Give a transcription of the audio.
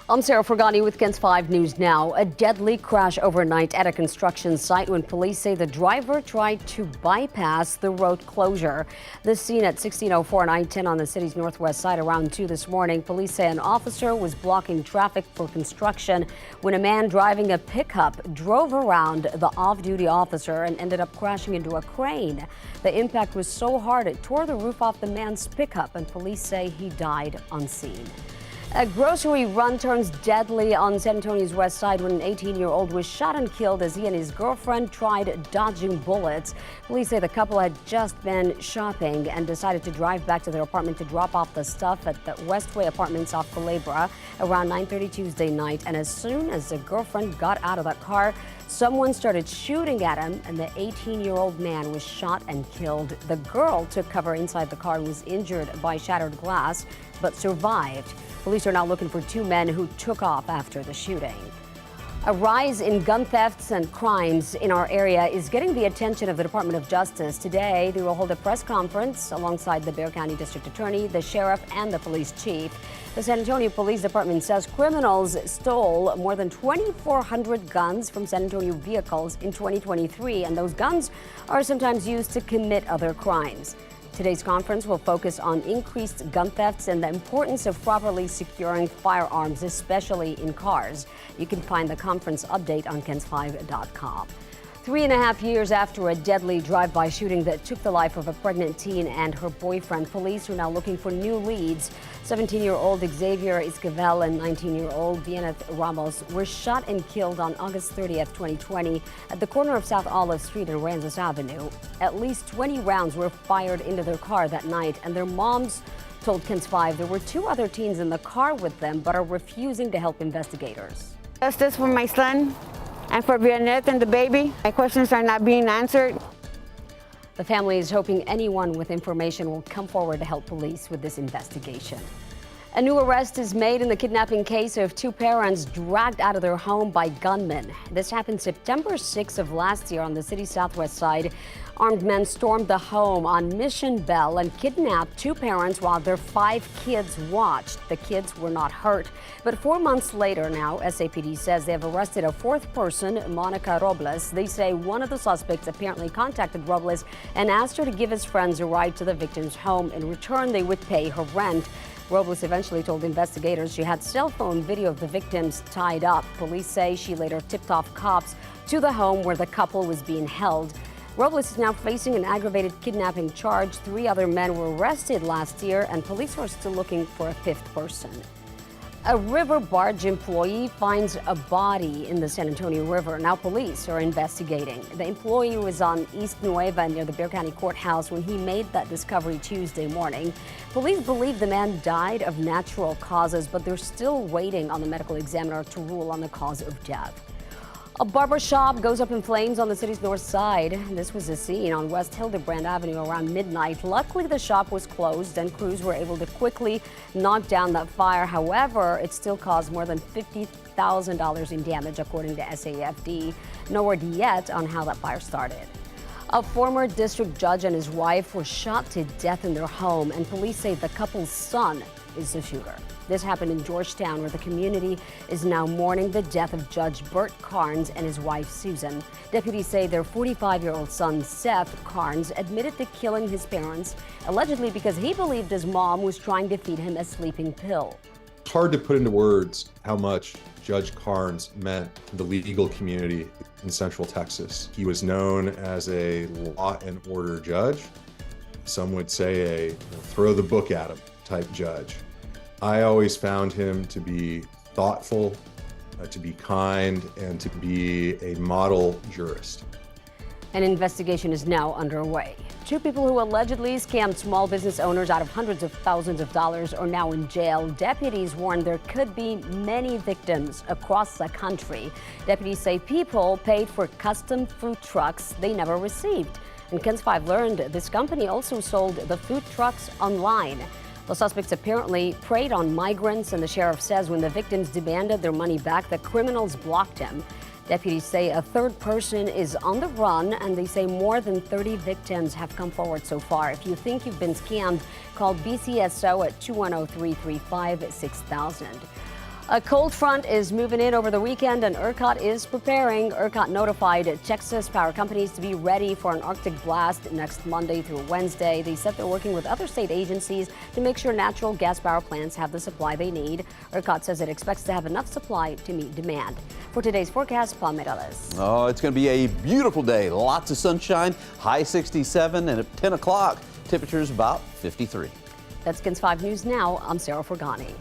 I'm Sarah Fergani with KENS 5 News Now. A deadly crash overnight at a construction site when police say the driver tried to bypass the road closure. This scene at 1604 and I-10 on the city's northwest side around 2 this morning. Police say an officer was blocking traffic for construction when a man driving a pickup drove around the off-duty officer and ended up crashing into a crane. The impact was so hard it tore the roof off the man's pickup, and police say he died on scene. A grocery run turns deadly on San Antonio's west side when an 18-year-old was shot and killed as he and his girlfriend tried dodging bullets. Police say the couple had just been shopping and decided to drive back to their apartment to drop off the stuff at the Westway Apartments off Culebra around 9:30 Tuesday night. And as soon as the girlfriend got out of that car, someone started shooting at him, and the 18-year-old man was shot and killed. The girl took cover inside the car and was injured by shattered glass, but survived. Police are now looking for 2 men who took off after the shooting. A rise in gun thefts and crimes in our area is getting the attention of the Department of Justice. Today, they will hold a press conference alongside the Bexar County District Attorney, the sheriff, and the police chief. The San Antonio Police Department says criminals stole more than 2,400 guns from San Antonio vehicles in 2023, and those guns are sometimes used to commit other crimes. Today's conference will focus on increased gun thefts and the importance of properly securing firearms, especially in cars. You can find the conference update on KENS5.com. 3.5 years after a deadly drive-by shooting that took the life of a pregnant teen and her boyfriend, police are now looking for new leads. 17-year-old Xavier Esquivel and 19-year-old Vieneth Ramos were shot and killed on August 30th, 2020 at the corner of South Olive Street and Ranzas Avenue. At least 20 rounds were fired into their car that night, and their moms told KENS 5 there were 2 other teens in the car with them but are refusing to help investigators. Justice for my son and for Vieneth and the baby. My questions are not being answered. The family is hoping anyone with information will come forward to help police with this investigation. A new arrest is made in the kidnapping case of 2 parents dragged out of their home by gunmen. This happened September 6th of last year on the city's southwest side. Armed men stormed the home on Mission Bell and kidnapped 2 parents while their 5 kids watched. The kids were not hurt. But 4 months later now, SAPD says they have arrested a 4th person, Monica Robles. They say one of the suspects apparently contacted Robles and asked her to give his friends a ride to the victim's home. In return, they would pay her rent. Robles eventually told investigators she had cell phone video of the victims tied up. Police say she later tipped off cops to the home where the couple was being held. Robles is now facing an aggravated kidnapping charge. 3 other men were arrested last year, and police are still looking for a 5th person. A river barge employee finds a body in the San Antonio River. Now police are investigating. The employee was on East Nueva near the Bexar County Courthouse when he made that discovery Tuesday morning. Police believe the man died of natural causes, but they're still waiting on the medical examiner to rule on the cause of death. A barber shop goes up in flames on the city's north side. This was the scene on West Hildebrand Avenue around midnight. Luckily, the shop was closed and crews were able to quickly knock down that fire. However, it still caused more than $50,000 in damage, according to SAFD. No word yet on how that fire started. A former district judge and his wife were shot to death in their home, and police say the couple's son is the shooter. This happened in Georgetown, where the community is now mourning the death of Judge Bert Carnes and his wife, Susan. Deputies say their 45-year-old son, Seth Carnes, admitted to killing his parents, allegedly because he believed his mom was trying to feed him a sleeping pill. It's hard to put into words how much Judge Carnes meant to the legal community in Central Texas. He was known as a law and order judge. Some would say a throw the book at him type judge. I always found him to be thoughtful, to be kind, and to be a model jurist. An investigation is now underway. 2 people who allegedly scammed small business owners out of hundreds of thousands of dollars are now in jail. Deputies warn there could be many victims across the country. Deputies say people paid for custom food trucks they never received. And KENS 5 learned this company also sold the food trucks online. The suspects apparently preyed on migrants, and the sheriff says when the victims demanded their money back, the criminals blocked him. Deputies say a 3rd person is on the run, and they say more than 30 victims have come forward so far. If you think you've been scammed, call BCSO at 210-335-6000. A cold front is moving in over the weekend, and ERCOT is preparing. ERCOT notified Texas power companies to be ready for an Arctic blast next Monday through Wednesday. They said they're working with other state agencies to make sure natural gas power plants have the supply they need. ERCOT says it expects to have enough supply to meet demand. For today's forecast, Paul Morales. Oh, it's going to be a beautiful day. Lots of sunshine, high 67, and at 10 o'clock, temperatures about 53. That's KENS 5 News Now. I'm Sarah Forgani.